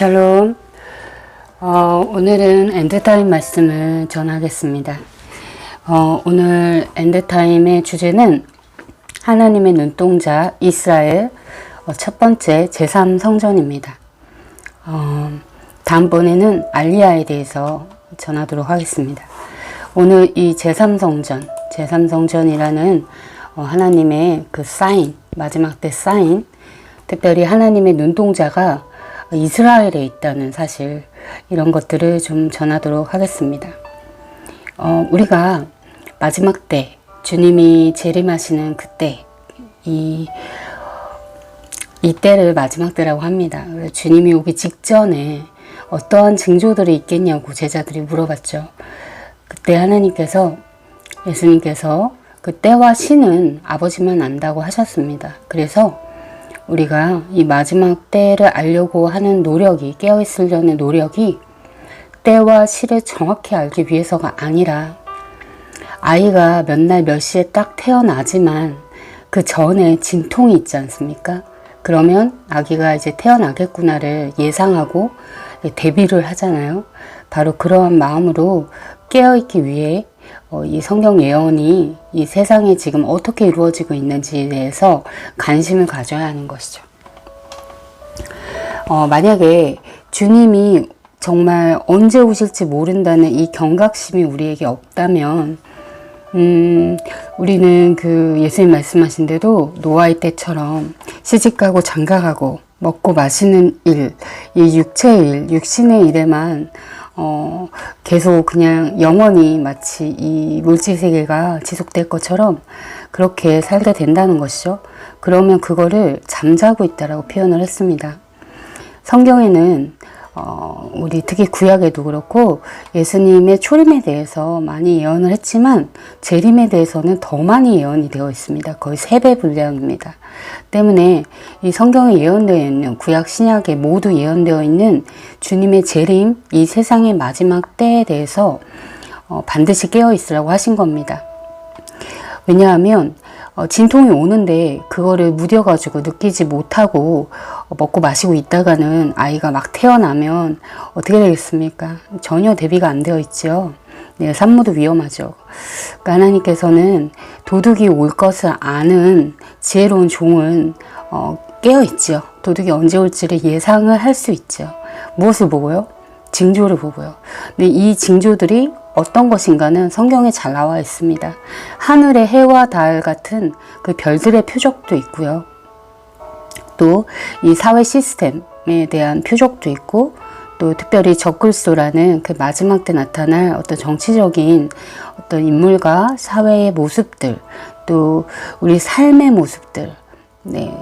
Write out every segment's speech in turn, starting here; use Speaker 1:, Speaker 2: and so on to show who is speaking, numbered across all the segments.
Speaker 1: 샬롬. 오늘은 엔드타임 말씀을 전하겠습니다. 오늘 엔드타임의 주제는 하나님의 눈동자 이스라엘 첫 번째 제3성전입니다. 다음번에는 알리야에 대해서 전하도록 하겠습니다. 오늘 이 제3성전이라는 하나님의 그 사인, 마지막 때 사인, 특별히 하나님의 눈동자가 이스라엘에 있다는 사실, 이런 것들을 좀 전하도록 하겠습니다. 우리가 마지막 때, 주님이 재림하시는 그때, 이 때를 마지막 때라고 합니다. 주님이 오기 직전에 어떠한 징조들이 있겠냐고 제자들이 물어봤죠. 그때 하나님께서, 예수님께서 그 때와 시는 아버지만 안다고 하셨습니다. 그래서 우리가 이 마지막 때를 알려고 하는 노력이, 깨어있으려는 노력이 때와 시를 정확히 알기 위해서가 아니라, 아이가 몇 날 몇 시에 딱 태어나지만 그 전에 진통이 있지 않습니까? 그러면 아기가 이제 태어나겠구나를 예상하고 대비를 하잖아요. 바로 그러한 마음으로 깨어있기 위해 이 성경 예언이 이 세상에 지금 어떻게 이루어지고 있는지에 대해서 관심을 가져야 하는 것이죠. 만약에 주님이 정말 언제 오실지 모른다는 이 경각심이 우리에게 없다면, 우리는 그 예수님 말씀하신 대로 노아의 때처럼 시집가고 장가가고 먹고 마시는 일, 이 육체의 일, 육신의 일에만 계속 그냥 영원히 마치 이 물질 세계가 지속될 것처럼 그렇게 살게 된다는 것이죠. 그러면 그거를 잠자고 있다라고 표현을 했습니다. 성경에는 우리 특히 구약에도 그렇고 예수님의 초림에 대해서 많이 예언을 했지만 재림에 대해서는 더 많이 예언이 되어 있습니다. 거의 3배 분량입니다. 때문에 이 성경에 예언되어 있는, 구약 신약에 모두 예언되어 있는 주님의 재림, 이 세상의 마지막 때에 대해서 반드시 깨어 있으라고 하신 겁니다. 왜냐하면 진통이 오는데 그거를 무뎌가지고 느끼지 못하고 먹고 마시고 있다가는 아이가 막 태어나면 어떻게 되겠습니까? 전혀 대비가 안 되어 있죠. 네, 산모도 위험하죠. 그러니까 하나님께서는 도둑이 올 것을 아는 지혜로운 종은 깨어 있죠. 도둑이 언제 올지를 예상을 할 수 있죠. 무엇을 보고요? 징조를 보고요. 근데 이 징조들이 어떤 것인가는 성경에 잘 나와 있습니다. 하늘의 해와 달 같은 그 별들의 표적도 있고요. 또 이 사회 시스템에 대한 표적도 있고, 또 특별히 적글소라는 그 마지막 때 나타날 어떤 정치적인 어떤 인물과 사회의 모습들, 또 우리 삶의 모습들, 네,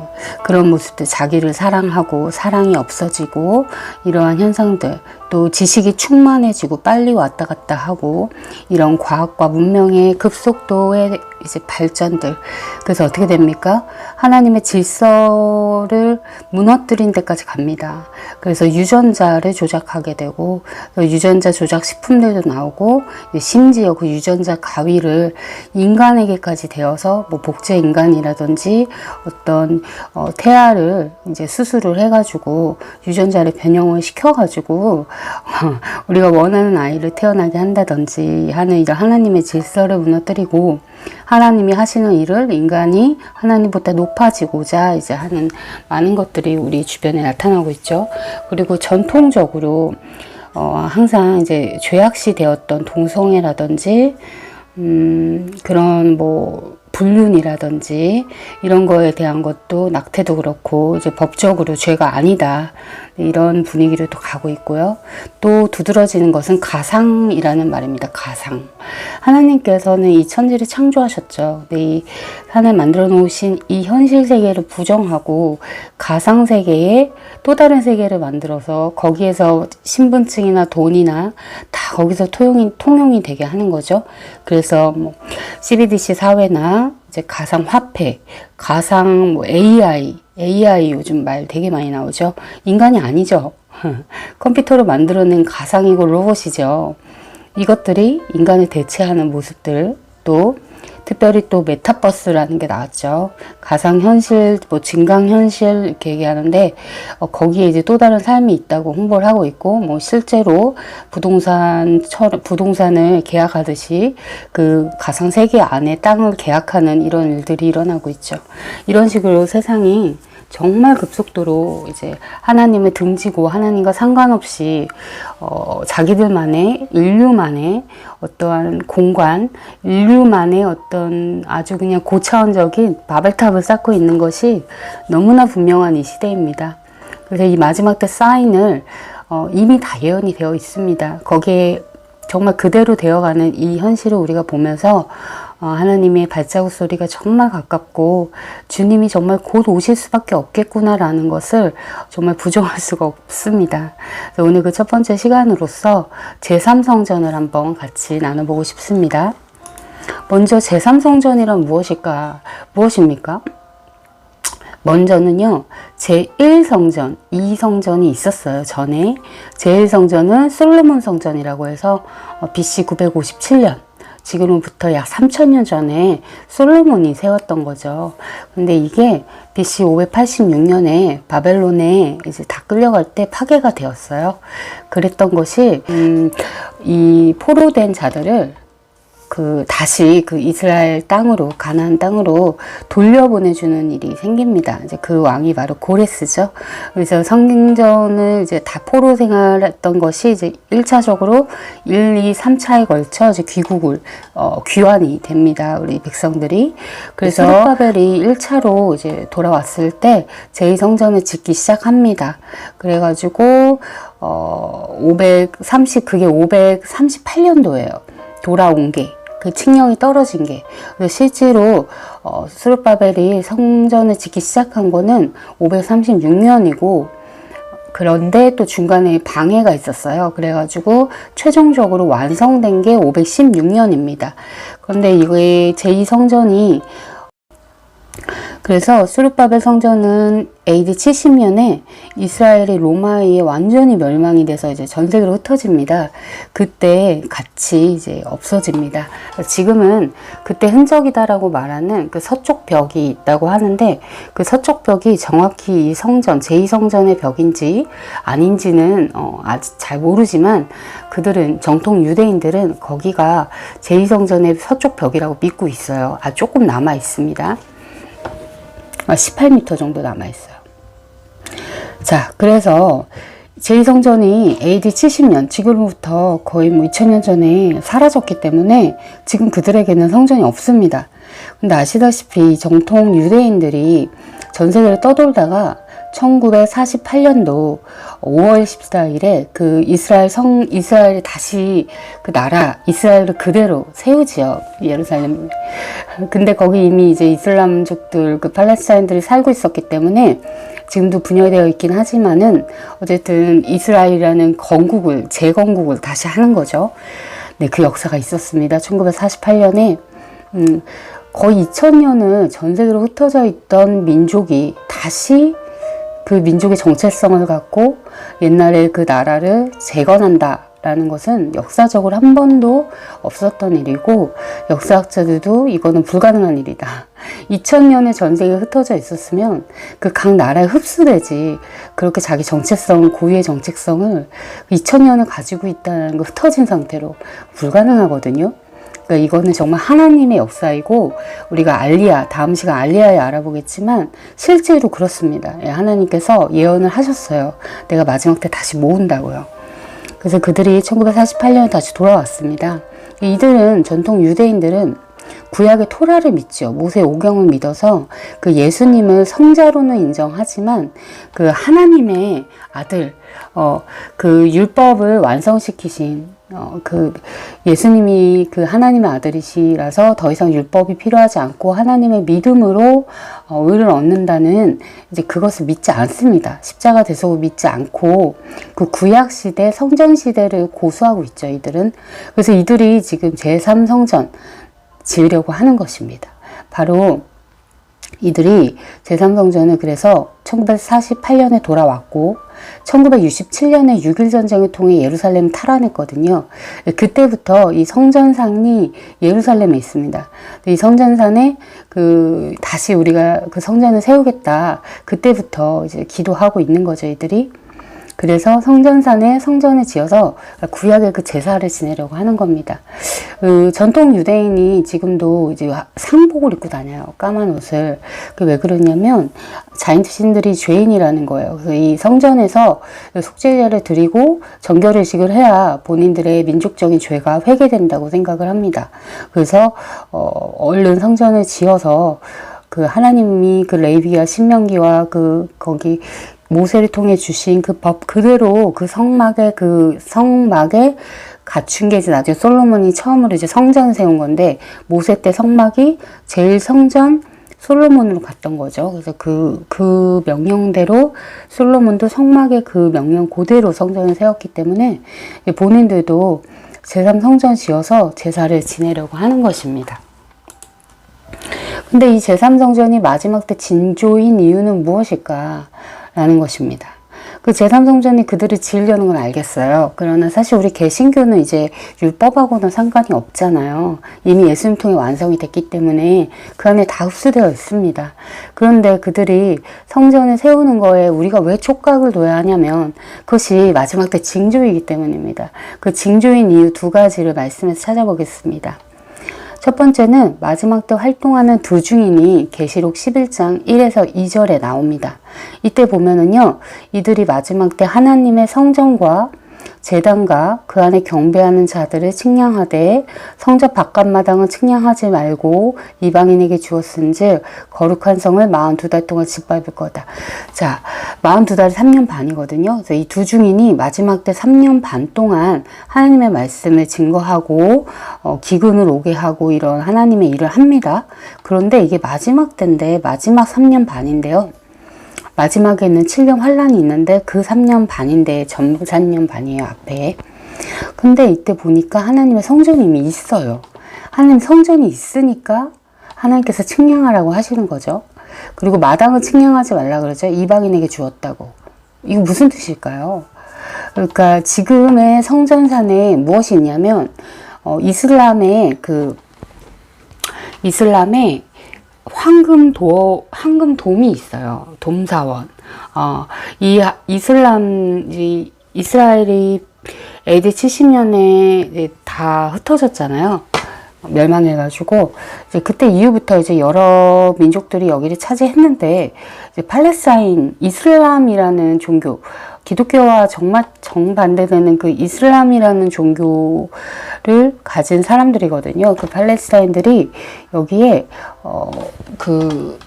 Speaker 1: 그런 모습들, 자기를 사랑하고 사랑이 없어지고 이러한 현상들, 또 지식이 충만해지고 빨리 왔다 갔다 하고 이런 과학과 문명의 급속도의 이제 발전들. 그래서 어떻게 됩니까? 하나님의 질서를 무너뜨린 데까지 갑니다. 그래서 유전자를 조작하게 되고, 유전자 조작 식품들도 나오고, 심지어 그 유전자 가위를 인간에게까지 되어서 뭐 복제 인간이라든지 어떤 태아를 이제 수술을 해가지고 유전자를 변형을 시켜가지고 우리가 원하는 아이를 태어나게 한다든지 하는 이런 하나님의 질서를 무너뜨리고, 하나님이 하시는 일을 인간이 하나님보다 높아지고자 이제 하는 많은 것들이 우리 주변에 나타나고 있죠. 그리고 전통적으로 항상 이제 죄악시 되었던 동성애라든지 그런 뭐 불륜이라든지 이런 거에 대한 것도, 낙태도 그렇고 이제 법적으로 죄가 아니다, 이런 분위기로 또 가고 있고요. 또 두드러지는 것은 가상이라는 말입니다. 가상. 하나님께서는 이 천지를 창조하셨죠. 이 하늘 만들어 놓으신 이 현실 세계를 부정하고 가상 세계에 또 다른 세계를 만들어서 거기에서 신분증이나 돈이나 다 거기서 통용이 되게 하는 거죠. 그래서 뭐 CBDC 사회나 이제 가상 화폐, 가상 뭐 AI 요즘 말 되게 많이 나오죠. 인간이 아니죠. 컴퓨터로 만들어낸 가상이고 로봇이죠. 이것들이 인간을 대체하는 모습들, 또 특별히 또 메타버스라는 게 나왔죠. 가상현실, 뭐 증강현실 이렇게 얘기하는데 거기에 이제 또 다른 삶이 있다고 홍보를 하고 있고, 뭐 실제로 부동산을 계약하듯이 그 가상세계 안에 땅을 계약하는 이런 일들이 일어나고 있죠. 이런 식으로 세상이 정말 급속도로 이제 하나님을 등지고 하나님과 상관없이 자기들만의 인류만의 어떠한 공간, 인류만의 어떤 아주 그냥 고차원적인 바벨탑을 쌓고 있는 것이 너무나 분명한 이 시대입니다. 그래서 이 마지막 때 사인을 이미 다 예언이 되어 있습니다. 거기에 정말 그대로 되어가는 이 현실을 우리가 보면서 하나님의 발자국 소리가 정말 가깝고 주님이 정말 곧 오실 수밖에 없겠구나라는 것을 정말 부정할 수가 없습니다. 그래서 오늘 그 첫 번째 시간으로서 제3성전을 한번 같이 나눠보고 싶습니다. 먼저 제3성전이란 무엇입니까? 먼저는요, 제1성전, 2성전이 있었어요, 전에. 제1성전은 솔로몬 성전이라고 해서 BC 957년, 지금으로부터 약 3000년 전에 솔로몬이 세웠던 거죠. 근데 이게 BC 586년에 바벨론에 이제 다 끌려갈 때 파괴가 되었어요. 그랬던 것이, 이 포로된 자들을 다시 이스라엘 땅으로, 가나안 땅으로 돌려보내주는 일이 생깁니다. 이제 그 왕이 바로 고레스죠. 그래서 성경전을 이제 다 포로 생활했던 것이 이제 1차적으로 1, 2, 3차에 걸쳐 이제 귀환이 됩니다. 우리 백성들이. 그래서 스룹바벨이 1차로 이제 돌아왔을 때 제2성전을 짓기 시작합니다. 그래가지고, 그게 538년도예요. 돌아온 게. 그 칙령이 떨어진 게. 그래서 실제로 스룹바벨이 성전을 짓기 시작한 거는 536년이고, 그런데 또 중간에 방해가 있었어요. 그래가지고 최종적으로 완성된 게 516년입니다. 그런데 이게 제2성전이, 그래서 스룹바벨 성전은 AD 70년에 이스라엘이 로마에 의해 완전히 멸망이 돼서 이제 전 세계로 흩어집니다. 그때 같이 이제 없어집니다. 지금은 그때 흔적이다라고 말하는 그 서쪽 벽이 있다고 하는데, 그 서쪽 벽이 정확히 이 성전, 제2성전의 벽인지 아닌지는 아직 잘 모르지만, 그들은, 정통 유대인들은 거기가 제2성전의 서쪽 벽이라고 믿고 있어요. 조금 남아 있습니다. 18m 정도 남아있어요. 자, 그래서 제2성전이 AD 70년, 지금부터 거의 2000년 전에 사라졌기 때문에 지금 그들에게는 성전이 없습니다. 근데 아시다시피 정통 유대인들이 전 세계를 떠돌다가 1948년도 5월 14일에 이스라엘이 다시 이스라엘을 그대로 세우지요. 예루살렘. 근데 거기 이미 이제 이슬람족들, 팔레스타인들이 살고 있었기 때문에 지금도 분열되어 있긴 하지만은 어쨌든 이스라엘이라는 재건국을 다시 하는 거죠. 네, 그 역사가 있었습니다. 1948년에, 거의 2000년을 전 세계로 흩어져 있던 민족이 다시 그 민족의 정체성을 갖고 옛날에 그 나라를 재건한다라는 것은 역사적으로 한 번도 없었던 일이고, 역사학자들도 이거는 불가능한 일이다. 2000년에 전 세계에 흩어져 있었으면 그 각 나라에 흡수되지, 그렇게 자기 고유의 정체성을 2000년을 가지고 있다는 거 흩어진 상태로 불가능하거든요. 그러니까 이거는 정말 하나님의 역사이고, 우리가 다음 시간 알리야에 알아보겠지만 실제로 그렇습니다. 하나님께서 예언을 하셨어요. 내가 마지막 때 다시 모은다고요. 그래서 그들이 1948년에 다시 돌아왔습니다. 이들은, 전통 유대인들은 구약의 토라를 믿죠. 모세 오경을 믿어서 그 예수님을 성자로는 인정하지만 그 하나님의 아들, 그 율법을 완성시키신 그 예수님이 그 하나님의 아들이시라서 더 이상 율법이 필요하지 않고 하나님의 믿음으로 의를 얻는다는, 이제 그것을 믿지 않습니다. 십자가 대속을 믿지 않고 그 구약 시대, 성전 시대를 고수하고 있죠, 이들은. 그래서 이들이 지금 제3성전 지으려고 하는 것입니다. 바로 이들이 제3성전을 그래서 1948년에 돌아왔고 1967년에 6.1 전쟁을 통해 예루살렘을 탈환했거든요. 그때부터 이 성전상이 예루살렘에 있습니다. 이 성전산에 다시 우리가 그 성전을 세우겠다. 그때부터 이제 기도하고 있는 거죠, 이들이. 그래서 성전산에 성전을 지어서 구약의 그 제사를 지내려고 하는 겁니다. 전통 유대인이 지금도 이제 상복을 입고 다녀요. 까만 옷을. 왜 그러냐면 자신들이 죄인이라는 거예요. 그래서 이 성전에서 속죄제를 드리고 정결의식을 해야 본인들의 민족적인 죄가 회개된다고 생각을 합니다. 그래서 얼른 성전을 지어서 그 하나님이 그 레위기와 신명기와 거기 모세를 통해 주신 그 법 그대로 그 성막에 갖춘 게 이제 나중에 솔로몬이 처음으로 이제 성전을 세운 건데, 모세 때 성막이 제일 성전 솔로몬으로 갔던 거죠. 그래서 그 명령대로 솔로몬도 성막의 그 명령 그대로 성전을 세웠기 때문에 본인들도 제3성전 지어서 제사를 지내려고 하는 것입니다. 근데 이 제3성전이 마지막 때 진조인 이유는 무엇일까? 라는 것입니다. 그 제3성전이 그들을 지으려는 건 알겠어요. 그러나 사실 우리 개신교는 이제 율법하고는 상관이 없잖아요. 이미 예수님 통해 완성이 됐기 때문에 그 안에 다 흡수되어 있습니다. 그런데 그들이 성전을 세우는 거에 우리가 왜 촉각을 둬야 하냐면 그것이 마지막 때 징조이기 때문입니다. 그 징조인 이유 두 가지를 말씀에서 찾아보겠습니다. 첫 번째는 마지막 때 활동하는 두 증인이 계시록 11장 1에서 2절에 나옵니다. 이때 보면은요, 이들이 마지막 때 하나님의 성전과 제단과 그 안에 경배하는 자들을 측량하되 성전 바깥마당은 측량하지 말고 이방인에게 주었은즉 거룩한 성을 42달 동안 짓밟을 거다. 자, 42달이 3년 반이거든요. 그래서 이 두 증인이 마지막 때 3년 반 동안 하나님의 말씀을 증거하고 기근을 오게 하고 이런 하나님의 일을 합니다. 그런데 이게 마지막 때인데 마지막 3년 반인데요. 마지막에는 7년 환란이 있는데 그 3년 반인데 전부 3년 반이에요, 앞에. 근데 이때 보니까 하나님의 성전이 이미 있어요. 하나님 성전이 있으니까 하나님께서 측량하라고 하시는 거죠. 그리고 마당은 측량하지 말라 그러죠. 이방인에게 주었다고. 이거 무슨 뜻일까요? 그러니까 지금의 성전산에 무엇이 있냐면 이슬람의 황금돔이 있어요. 돔사원. 이스라엘이 AD 70년에 다 흩어졌잖아요. 멸망해가지고, 이제 그때 이후부터 이제 여러 민족들이 여기를 차지했는데, 이제 팔레스타인, 이슬람이라는 종교, 기독교와 정말 정반대되는 그 이슬람이라는 종교를 가진 사람들이거든요. 그 팔레스타인들이 여기에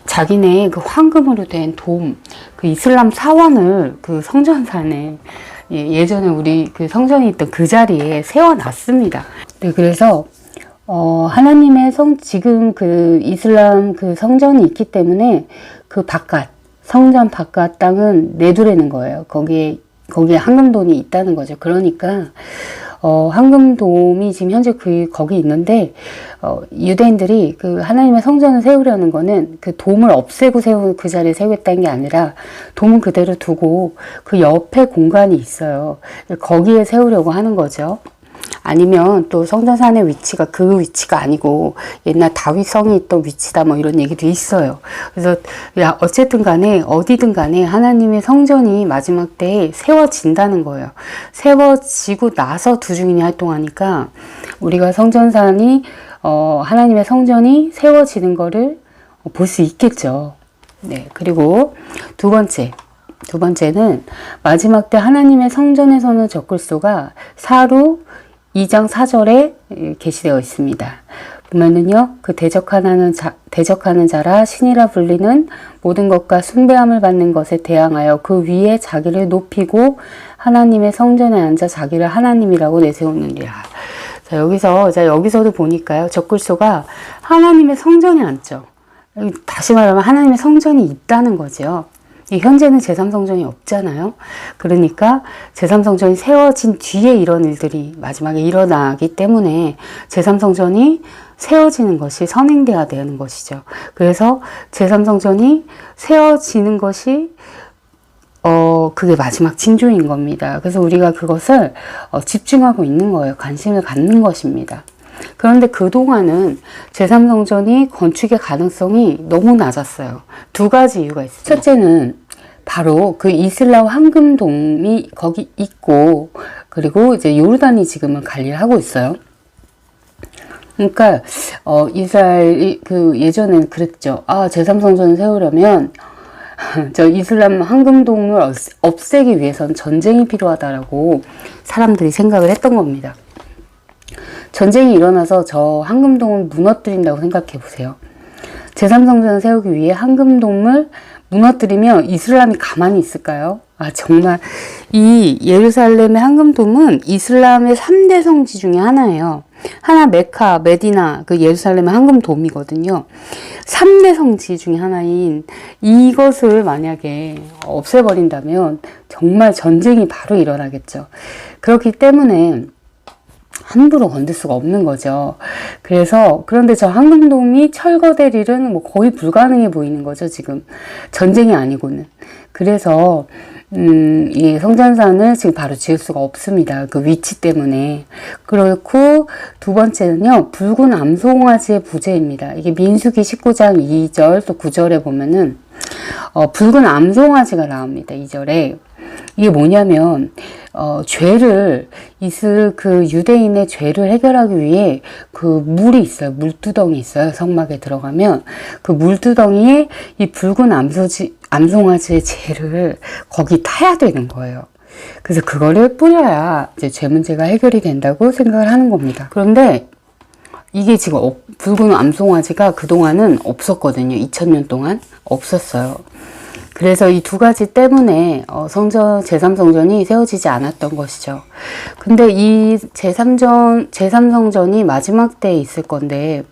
Speaker 1: 자기네 그 황금으로 된 돔, 그 이슬람 사원을 그 성전산에 예전에 우리 그 성전이 있던 그 자리에 세워놨습니다. 네, 그래서 하나님의 지금 그 이슬람 그 성전이 있기 때문에 그 성전 바깥 땅은 내두르는 거예요. 거기에 황금돔이 있다는 거죠. 그러니까 황금돔이 지금 현재 거기 있는데 유대인들이 그 하나님의 성전을 세우려는 거는 그 돔을 없애고 그 자리에 세우겠다는 게 아니라 돔은 그대로 두고 그 옆에 공간이 있어요. 거기에 세우려고 하는 거죠. 아니면 또 성전산의 위치가 그 위치가 아니고 옛날 다윗성이 있던 위치다 뭐 이런 얘기도 있어요. 그래서 어쨌든 간에 어디든 간에 하나님의 성전이 마지막 때에 세워진다는 거예요. 세워지고 나서 두 증인이 활동하니까 우리가 성전산이 하나님의 성전이 세워지는 거를 볼 수 있겠죠. 네. 그리고 두 번째는 마지막 때 하나님의 성전에서는 적글소가 사루 2장 4절에 게시되어 있습니다. 보면은요, 그 대적하는 자라 신이라 불리는 모든 것과 숭배함을 받는 것에 대항하여 그 위에 자기를 높이고 하나님의 성전에 앉아 자기를 하나님이라고 내세우느니라. 자, 여기서도 보니까요, 적글소가 하나님의 성전에 앉죠. 다시 말하면 하나님의 성전이 있다는 거죠. 현재는 제3성전이 없잖아요. 그러니까 제3성전이 세워진 뒤에 이런 일들이 마지막에 일어나기 때문에 제3성전이 세워지는 것이 선행돼야 되는 것이죠. 그래서 제3성전이 세워지는 것이 그게 마지막 징조인 겁니다. 그래서 우리가 그것을 집중하고 있는 거예요. 관심을 갖는 것입니다. 그런데 그동안은 제3성전이 건축의 가능성이 너무 낮았어요. 두 가지 이유가 있어요. 첫째는 바로 그 이슬람 황금돔이 거기 있고, 그리고 이제 요르단이 지금은 관리를 하고 있어요. 그러니까 이스라엘이 예전에는 그랬죠. 제3성전을 세우려면 저 이슬람 황금돔을 없애기 위해서는 전쟁이 필요하다라고 사람들이 생각을 했던 겁니다. 전쟁이 일어나서 저 황금돔을 무너뜨린다고 생각해 보세요. 제3성전을 세우기 위해 황금돔을 무너뜨리면 이슬람이 가만히 있을까요? 정말 이 예루살렘의 황금돔은 이슬람의 3대 성지 중에 하나예요. 하나 메카, 메디나, 그 예루살렘의 황금돔이거든요. 3대 성지 중에 하나인 이것을 만약에 없애버린다면 정말 전쟁이 바로 일어나겠죠. 그렇기 때문에 함부로 건들 수가 없는 거죠. 그런데 저 황금돔이 철거될 일은 뭐 거의 불가능해 보이는 거죠, 지금. 전쟁이 아니고는. 그래서, 이 성전산을 지금 바로 지을 수가 없습니다. 그 위치 때문에. 그렇고, 두 번째는요, 붉은 암송아지의 부재입니다. 이게 민수기 19장 2절 또 9절에 보면은, 붉은 암송아지가 나옵니다. 2절에. 이게 뭐냐면, 그 유대인의 죄를 해결하기 위해 그 물이 있어요. 물두덩이 있어요. 성막에 들어가면. 그 물두덩이에 이 붉은 암송아지의 죄를 거기 타야 되는 거예요. 그래서 그거를 뿌려야 이제 죄 문제가 해결이 된다고 생각을 하는 겁니다. 그런데 이게 지금 붉은 암송아지가 그동안은 없었거든요. 2000년 동안 없었어요. 그래서 이 두 가지 때문에 제3성전이 세워지지 않았던 것이죠. 근데 이 제3성전이 마지막 때에 있을 건데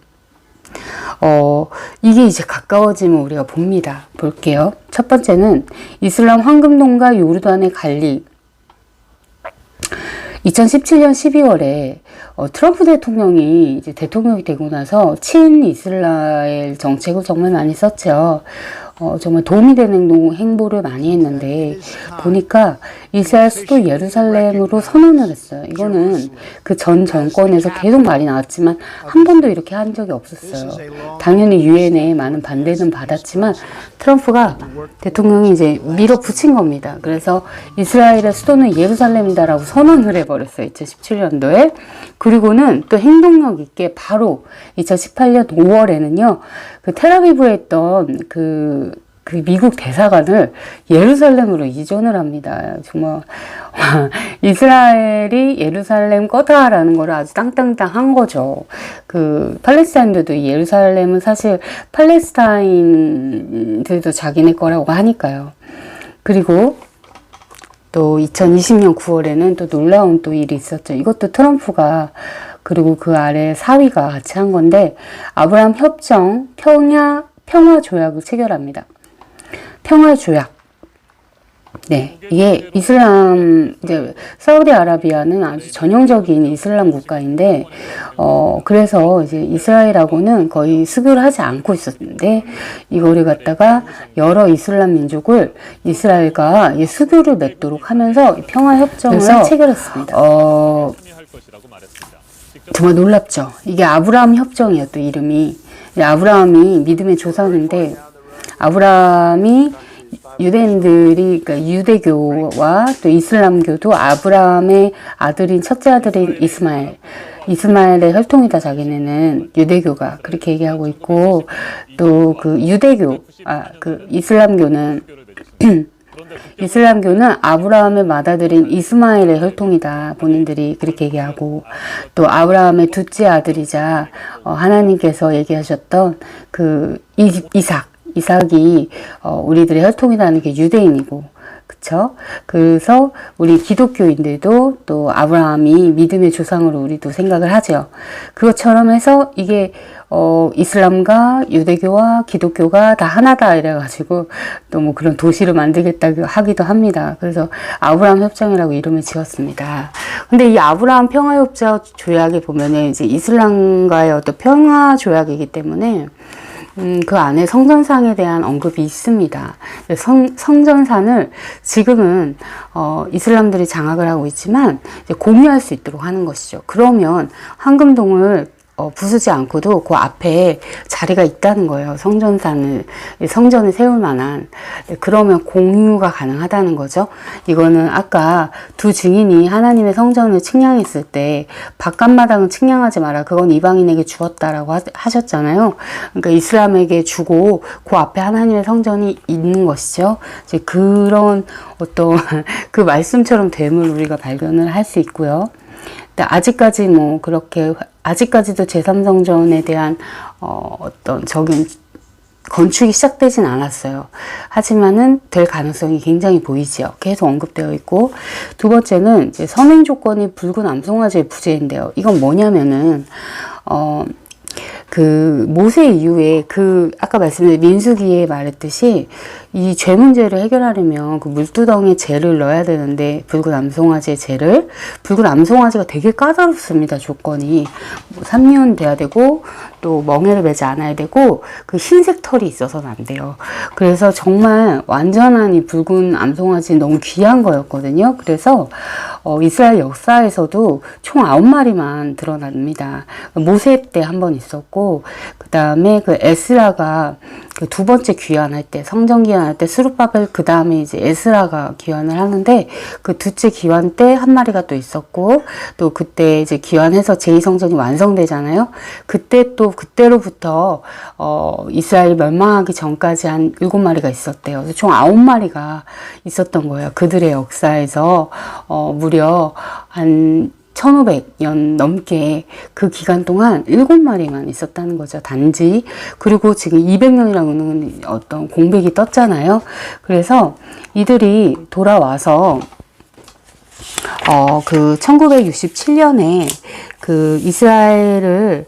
Speaker 1: 이게 이제 가까워지면 우리가 볼게요. 첫 번째는 이슬람 황금돔과 요르단의 관리. 2017년 12월에 트럼프 대통령이 이제 대통령이 되고 나서 친이스라엘 정책을 정말 많이 썼죠. 정말 도움이 되는 행보를 많이 했는데 보니까 이스라엘 수도 예루살렘으로 선언을 했어요. 이거는 그 전 정권에서 계속 말이 나왔지만 한 번도 이렇게 한 적이 없었어요. 당연히 유엔에 많은 반대는 받았지만 트럼프가 대통령이 이제 밀어붙인 겁니다. 그래서 이스라엘의 수도는 예루살렘이다라고 선언을 해버렸어요. 2017년도에. 그리고는 또 행동력 있게 바로 2018년 5월에는요. 그 텔아비브에 있던 그 미국 대사관을 예루살렘으로 이전을 합니다. 정말 이스라엘이 예루살렘 거다라는 걸 아주 땅땅땅 한 거죠. 그 팔레스타인들도 예루살렘은 사실 팔레스타인들도 자기네 거라고 하니까요. 그리고 또 2020년 9월에는 또 놀라운 또 일이 있었죠. 이것도 트럼프가 그리고 그 아래 사위가 같이 한 건데 아브라함 협정 평화 조약을 체결합니다. 평화 조약. 네, 이게 이제 사우디아라비아는 아주 전형적인 이슬람 국가인데 그래서 이제 이스라엘하고는 거의 수교를 하지 않고 있었는데 이거를 갖다가 여러 이슬람 민족을 이스라엘과 수교를 맺도록 하면서 평화 협정을 체결했습니다. 정말 놀랍죠. 이게 아브라함 협정이에요. 또 이름이 아브라함이 믿음의 조상인데 아브라함이 유대인들이 그러니까 유대교와 또 이슬람교도 아브라함의 첫째 아들인 이스마엘의 혈통이다. 자기네는 유대교가 그렇게 얘기하고 있고 또 그 이슬람교는 아브라함의 맏아들인 이스마엘의 혈통이다. 본인들이 그렇게 얘기하고 또 아브라함의 둘째 아들이자 하나님께서 얘기하셨던 그 이삭이 우리들의 혈통이라는 게 유대인이고 그쵸? 그래서 우리 기독교인들도 또 아브라함이 믿음의 조상으로 우리도 생각을 하죠. 그것처럼 해서 이게 이슬람과 유대교와 기독교가 다 하나다 이래가지고 또 뭐 그런 도시를 만들겠다 하기도 합니다. 그래서 아브라함 협정이라고 이름을 지었습니다. 근데 이 아브라함 평화협정 조약에 보면은 이제 이슬람과의 어떤 평화 조약이기 때문에 그 안에 성전상에 대한 언급이 있습니다. 성전산을 지금은 이슬람들이 장악을 하고 있지만 이제 공유할 수 있도록 하는 것이죠. 그러면 황금동을 부수지 않고도 그 앞에 자리가 있다는 거예요. 성전을 세울 만한. 그러면 공유가 가능하다는 거죠. 이거는 아까 두 증인이 하나님의 성전을 측량했을 때 바깥마당은 측량하지 마라. 그건 이방인에게 주었다라고 하셨잖아요. 그러니까 이슬람에게 주고 그 앞에 하나님의 성전이 있는 것이죠. 이제 그런 어떤 그 말씀처럼 됨을 우리가 발견을 할 수 있고요. 아직까지 뭐 그렇게 아직까지도 제3성전에 대한 어떤 적용 건축이 시작되진 않았어요. 하지만은 될 가능성이 굉장히 보이죠. 계속 언급되어 있고, 두 번째는 이제 선행 조건이 붉은 암송아지의 부재인데요. 이건 뭐냐면은 그 모세 이후에 아까 말씀드린 민수기에 말했듯이 이 죄 문제를 해결하려면 그 물두덩이에 재를 넣어야 되는데 붉은 암송아지의 재를 붉은 암송아지가 되게 까다롭습니다. 조건이 뭐 삼륜 돼야 되고 또 멍에를 매지 않아야 되고 그 흰색 털이 있어서는 안 돼요. 그래서 정말 완전한 이 붉은 암송아지는 너무 귀한 거였거든요. 그래서 이스라엘 역사에서도 총 9마리만 드러납니다. 모세 때 한 번 있었고, 그 다음에 그 에스라가 그 두 번째 귀환할 때, 성전 귀환할 때 스룹바벨, 그 다음에 이제 에스라가 귀환을 하는데, 그 둘째 귀환 때 한 마리가 또 있었고, 또 그때 이제 귀환해서 제2성전이 완성되잖아요. 그때로부터 이스라엘 멸망하기 전까지 한 7마리가 있었대요. 그래서 총 9마리가 있었던 거예요. 그들의 역사에서 무려 한 1500년 넘게 그 기간 동안 7마리만 있었다는 거죠. 단지. 그리고 지금 200년이라는 어떤 공백이 떴잖아요. 그래서 이들이 돌아와서 그 1967년에 그 이스라엘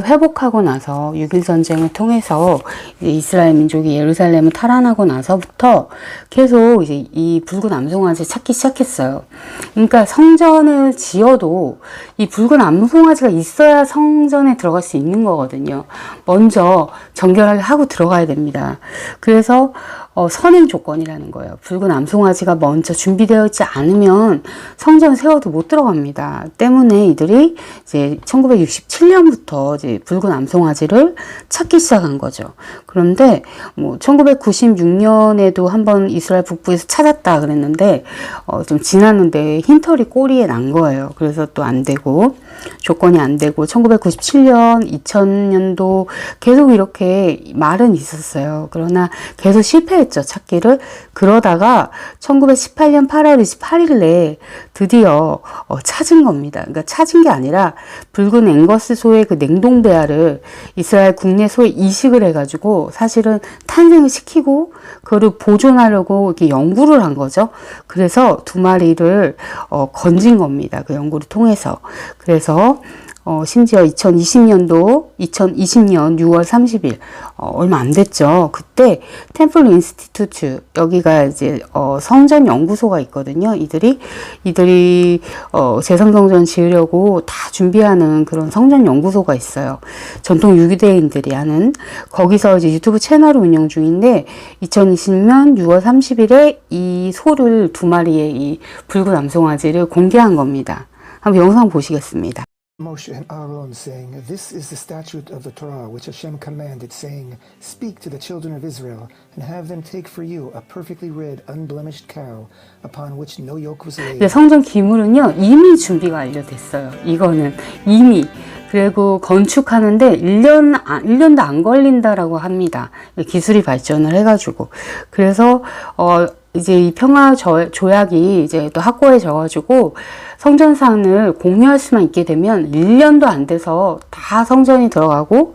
Speaker 1: 회복하고 나서 6.1 전쟁을 통해서 이스라엘 민족이 예루살렘을 탈환하고 나서부터 계속 이제 이 붉은 암송아지 찾기 시작했어요. 그러니까 성전을 지어도 이 붉은 암송아지가 있어야 성전에 들어갈 수 있는 거거든요. 먼저 정결하게 하고 들어가야 됩니다. 그래서 선행 조건이라는 거예요. 붉은 암송아지가 먼저 준비되어 있지 않으면 성전 세워도 못 들어갑니다. 때문에 이들이 이제 1967년부터 이제 붉은 암송아지를 찾기 시작한 거죠. 그런데 뭐 1996년에도 한번 이스라엘 북부에서 찾았다 그랬는데 좀 지났는데 흰털이 꼬리에 난 거예요. 그래서 또 안 되고 조건이 안 되고 1997년, 2000년도 계속 이렇게 말은 있었어요. 그러나 계속 실패했죠, 찾기를. 그러다가 1918년 8월 28일에 드디어 찾은 겁니다. 그러니까 찾은 게 아니라 붉은 앵거스 소의 그 냉동배아를 이스라엘 국내 소에 이식을 해가지고 사실은 탄생을 시키고 그거를 보존하려고 이렇게 연구를 한 거죠. 그래서 두 마리를 건진 겁니다. 그 연구를 통해서. 그래서 심지어 2020년 6월 30일, 얼마 안 됐죠. 그때 템플 인스티튜트, 여기가 이제, 성전 연구소가 있거든요. 이들이 제3성전 지으려고 다 준비하는 그런 성전 연구소가 있어요. 전통 유대인들이 하는, 거기서 이제 유튜브 채널을 운영 중인데, 2020년 6월 30일에 이 소를 두 마리의 이 붉은 암송아지를 공개한 겁니다. 한번 영상 보시겠습니다.
Speaker 2: Moshe and Aaron, saying, This is the statute of the Torah, which Hashem commanded, saying, Speak to the children of Israel, and have them take for you a perfectly red, unblemished cow, upon which no yoke was laid.
Speaker 1: 성전 기물은요, 이미 준비가 완료됐어요. 이거는 이미. 그리고 건축하는데 1년도 안 걸린다라고 합니다. 기술이 발전을 해가지고. 그래서, 이제 이 평화 조약이 이제 또 확고해져가지고 성전상을 공유할 수만 있게 되면 1년도 안 돼서 다 성전이 들어가고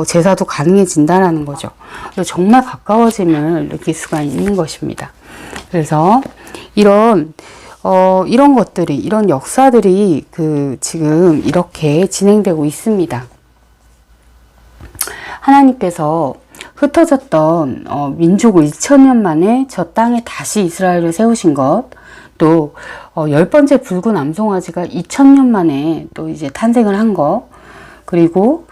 Speaker 1: 제사도 가능해진다라는 거죠. 정말 가까워짐을 느낄 수가 있는 것입니다. 그래서 이런 것들이, 이런 역사들이 지금 이렇게 진행되고 있습니다. 하나님께서 흩어졌던 민족을 2000년 만에 저 땅에 다시 이스라엘을 세우신 것, 또 10번째 붉은 암송아지가 2000년 만에 또 이제 탄생을 한 것, 그리고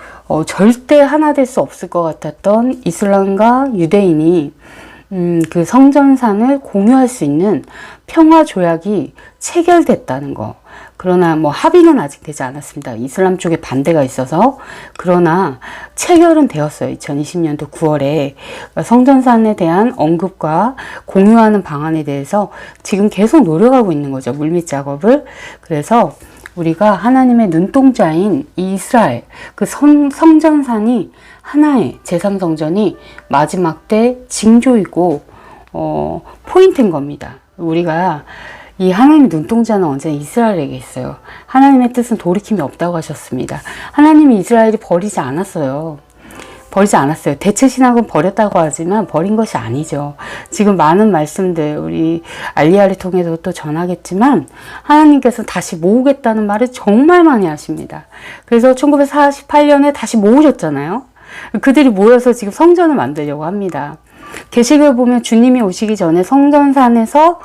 Speaker 1: 절대 하나 될 수 없을 것 같았던 이슬람과 유대인이 그 성전산을 공유할 수 있는 평화 조약이 체결됐다는 거. 그러나 뭐 합의는 아직 되지 않았습니다. 이슬람 쪽에 반대가 있어서. 그러나 체결은 되었어요. 2020년도 9월에 성전산에 대한 언급과 공유하는 방안에 대해서 지금 계속 노력하고 있는 거죠. 물밑 작업을. 그래서 우리가 하나님의 눈동자인 이 이스라엘, 그 성전산이 하나의 제3성전이 마지막 때 징조이고 포인트인 겁니다. 우리가 이 하나님의 눈동자는 언제나 이스라엘에게 있어요. 하나님의 뜻은 돌이킴이 없다고 하셨습니다. 하나님이 이스라엘이 버리지 않았어요. 버리지 않았어요. 대체신학은 버렸다고 하지만 버린 것이 아니죠. 지금 많은 말씀들 우리 알리야를 통해서 또 전하겠지만 하나님께서 다시 모으겠다는 말을 정말 많이 하십니다. 그래서 1948년에 다시 모으셨잖아요. 그들이 모여서 지금 성전을 만들려고 합니다. 계시록을 보면 주님이 오시기 전에 성전산에서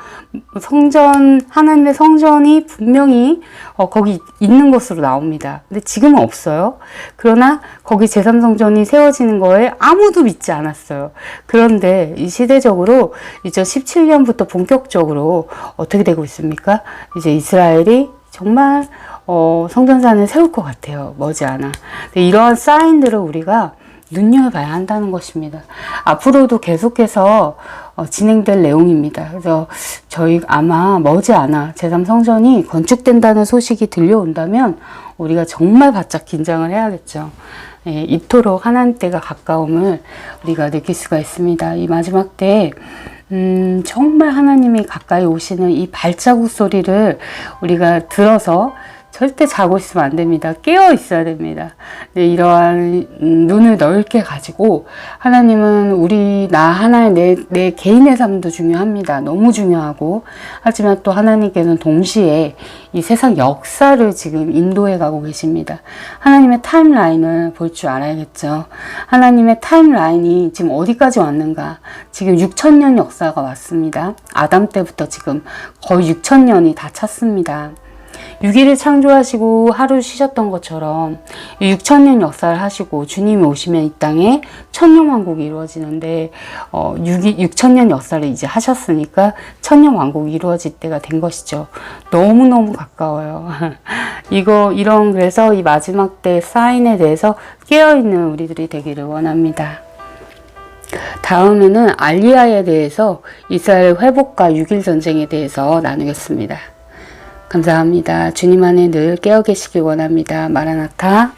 Speaker 1: 하나님의 성전이 분명히 거기 있는 것으로 나옵니다. 근데 지금은 없어요. 그러나 거기 제3성전이 세워지는 거에 아무도 믿지 않았어요. 그런데 이 시대적으로 2017년부터 본격적으로 어떻게 되고 있습니까? 이제 이스라엘이 정말 성전산을 세울 것 같아요. 머지않아. 이러한 사인들을 우리가 눈여겨봐야 한다는 것입니다. 앞으로도 계속해서 진행될 내용입니다. 그래서 저희 아마 머지않아 제3성전이 건축된다는 소식이 들려온다면 우리가 정말 바짝 긴장을 해야겠죠. 예, 이토록 하나님 때가 가까움을 우리가 느낄 수가 있습니다. 이 마지막 때 정말 하나님이 가까이 오시는 이 발자국 소리를 우리가 들어서 절대 자고 있으면 안 됩니다. 깨어 있어야 됩니다. 네, 이러한 눈을 넓게 가지고 하나님은 나 하나의 내 개인의 삶도 중요합니다. 너무 중요하고 하지만 또 하나님께서는 동시에 이 세상 역사를 지금 인도해 가고 계십니다. 하나님의 타임라인을 볼 줄 알아야겠죠. 하나님의 타임라인이 지금 어디까지 왔는가. 지금 6000년 역사가 왔습니다. 아담 때부터 지금 거의 6000년이 다 찼습니다. 6일을 창조하시고 하루 쉬셨던 것처럼 6000년 역사를 하시고 주님이 오시면 이 땅에 천년왕국이 이루어지는데 6000년 역사를 이제 하셨으니까 천년왕국이 이루어질 때가 된 것이죠. 너무너무 가까워요. 그래서 이 마지막 때 사인에 대해서 깨어있는 우리들이 되기를 원합니다. 다음에는 알리야에 대해서 이스라엘 회복과 6일 전쟁에 대해서 나누겠습니다. 감사합니다. 주님 안에 늘 깨어 계시길 원합니다. 마라나타.